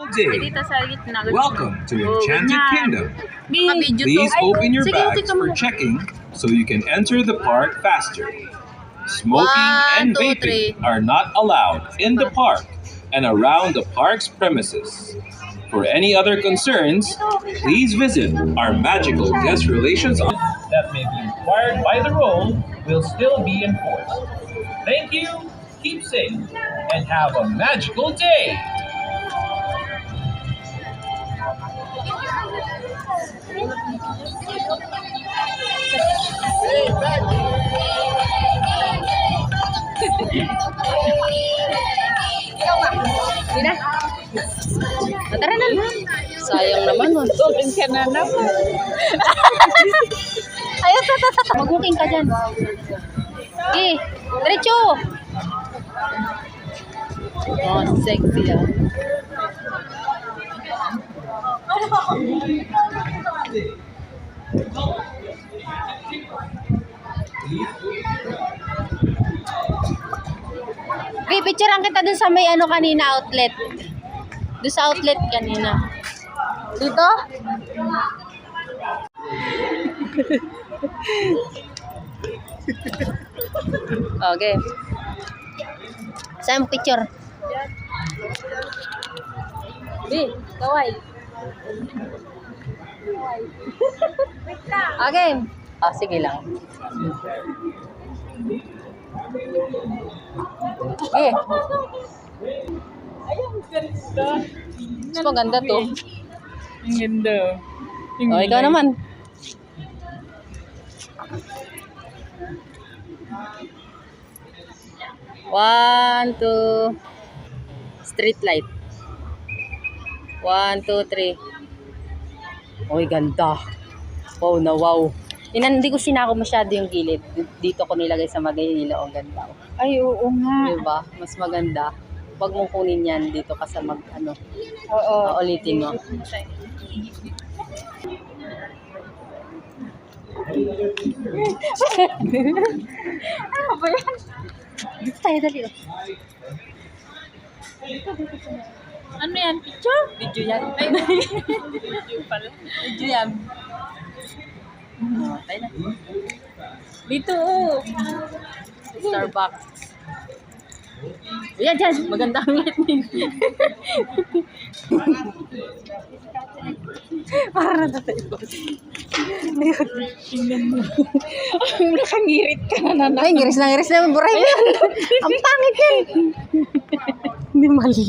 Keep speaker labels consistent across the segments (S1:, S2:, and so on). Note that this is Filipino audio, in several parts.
S1: Day.
S2: Dito sa gitna.
S1: Welcome to Enchanted Kingdom.
S2: Nakabidyo to.
S1: Please open your
S2: Sige,
S1: bags
S2: tika mo.
S1: for checking so you can enter the park faster. Smoking and
S2: 1, 2,
S1: vaping are not allowed in the park and around the park's premises. For any other concerns, please visit our magical guest relations office. That may be required by the rule will still be enforced. Thank you, keep safe, and have a magical day.
S2: Hindi na. Tara na. Sayang naman. Mag-booking ka na naman. Ayaw, tata. Mag-booking ka dyan. Eh, diretso. Oh, sexy ah. Okay, picturean kita dun sa may ano kanina outlet. Dun sa outlet kanina. Dito? Okay. Saan mo picture? Kaway. Okay. Oh, sige lang. Eh. Mas maganda to.
S3: Ang ganda.
S2: Oh, ikaw naman. One, two. Street light. 1, 2, 3. Oy, ganda. Wow na wow. Hindi ko sinako masyado yung gilid. Dito ko nilagay sa magayilo. Ang ganda.
S3: Ay, oo nga.
S2: Diba? Mas maganda. Huwag mong kunin yan dito ka sa ano.
S3: Oo.
S2: Ulitin mo.
S3: Ano ba yan?
S2: Dito tayo dali.
S3: Ano yan? Picture?
S2: Video yan.
S3: Ay, video pala.
S2: Video yan. Tayo na.
S3: Dito, oh.
S2: Starbucks. Ayan dyan. Maganda ang lighting.
S3: Para na tayo. Tingnan mo. Nakangirit ka na naman.
S2: Ay, ngiris na buray mo. Ang pangit yan.
S3: Hindi mali.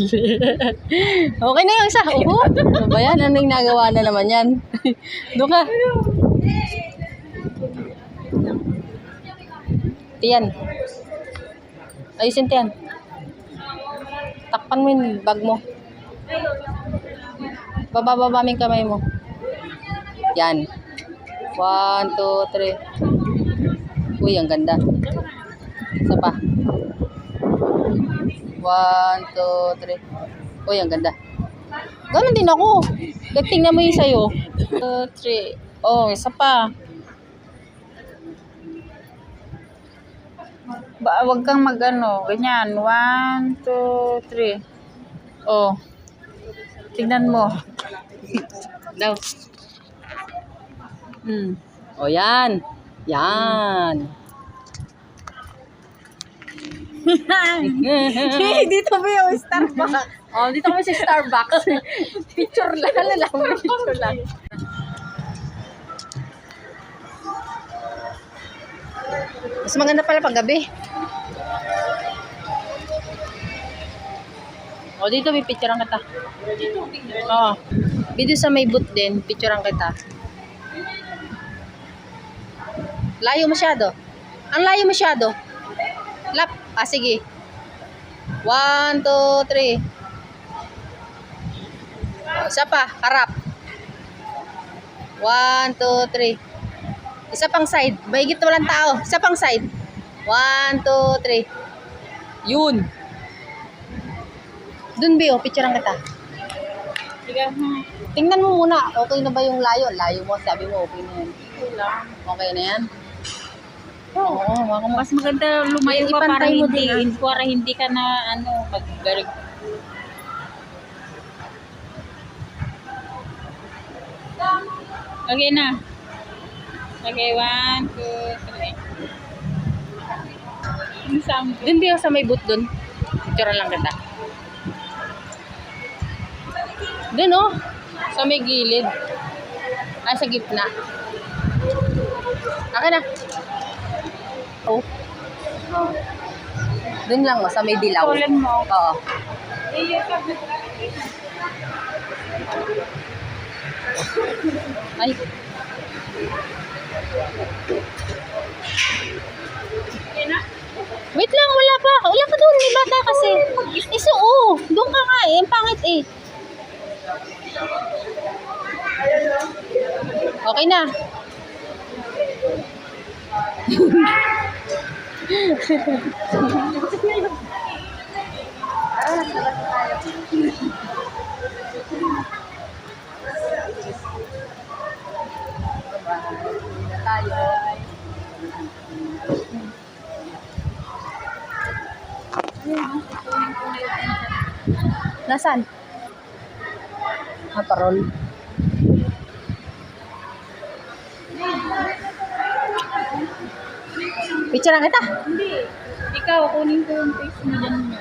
S2: Okay na yung isa. Ano ba yan? Ano yung nagawa na naman yan? Doon ka. Tiyan. Ayusin tiyan. Takpan mo yung bag mo. Baba mo yung kamay mo. Yan. 1, 2, 3. Uy, ang ganda. Isa pa. 1, 2, 3. Uy, ang ganda. Ganun din ako. Tingnan mo yung sa'yo. 2, 3. Oh, isa pa.
S3: Wag kang mag-ano. Ganyan. 1, 2, 3. Oh. Tignan mo.
S2: Daw. O, yan. Yan.
S3: Dito ba yung Starbucks?
S2: Oh, dito kami sa Starbucks. Picture lang. Picture lang. Mas maganda pala pag gabi. O, dito may picturean kita. Oo. Dito sa may booth din, picturean kita. Layo masyado. Ang layo masyado. Lap. Ah, sige. 1, 2, 3. Isa pa, harap. 1, 2, 3. Isa pang side. Mahigit na walang tao. Isa pang side. 1, 2, 3. Yun. Dun, Bio. Picturean kita.
S3: Sige.
S2: Tingnan mo muna. Okay na ba yung layo? Layo mo. Sabi mo, okay na yan. Okay na yan? Oo.
S3: Mas maganda lumayo ka para
S2: Ipantay mo
S3: hindi,
S2: din,
S3: para hindi ka na ano, maggarig. Okay na. Okay, 1, 2, 3.
S2: Dun ba sa may boot dun? Picture lang kita. Dun oh. Sa may gilid. Ay, sa gitna. Akin na. Oh. Oh. Dun lang oh, sa may dilaw.
S3: Tulan mo.
S2: Oo. Ay. Wait lang, wala pa. Wala ka doon, may bata kasi. Iso, oh. Doon ka nga eh. Ang pangit eh. Okay na. Nasaan? Parol. Picture lang kita.
S3: Hindi. Ikaw, kunin ko yung face mo dyan.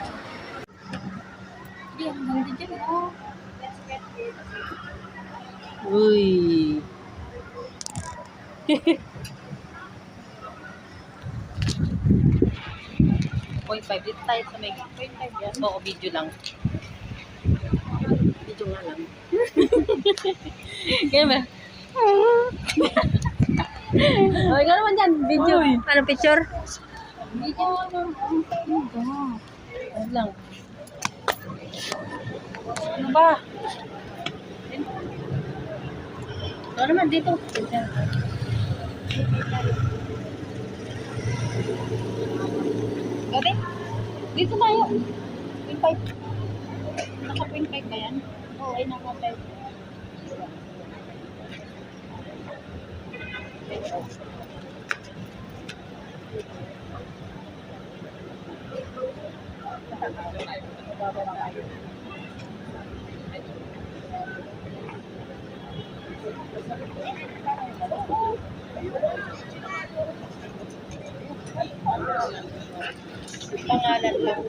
S3: Hindi, ang ganda dyan. Oh.
S2: Uy. 0.5 dito tayo sa may 0.5 yan. Oo, video lang. Video nga lang. Kaya ba? Okay ka naman dyan, video. Anong picture?
S3: Video.
S2: Ano lang.
S3: Ano ba?
S2: Ito naman dito.
S3: Gabi?
S2: Dito tayo. 0.5.
S3: Naka 0.5 ba yan? Oo, ay naka 5.
S2: Pangalan lang.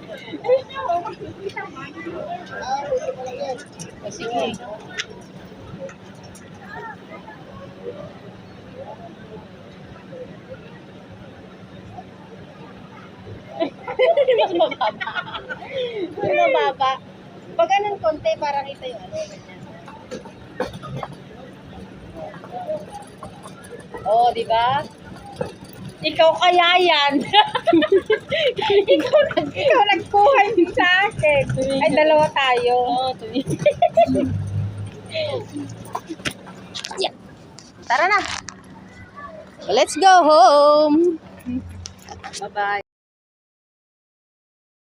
S2: O sige. Mas mababa. Mas mababa. Pag anong konti, parang ito yung ano. Oo, di ba? Ikaw kaya yan.
S3: Ikaw nagkuha din sa akin. Ay, dalawa tayo.
S2: Oo, yeah. Tara na. Let's go home. Bye-bye.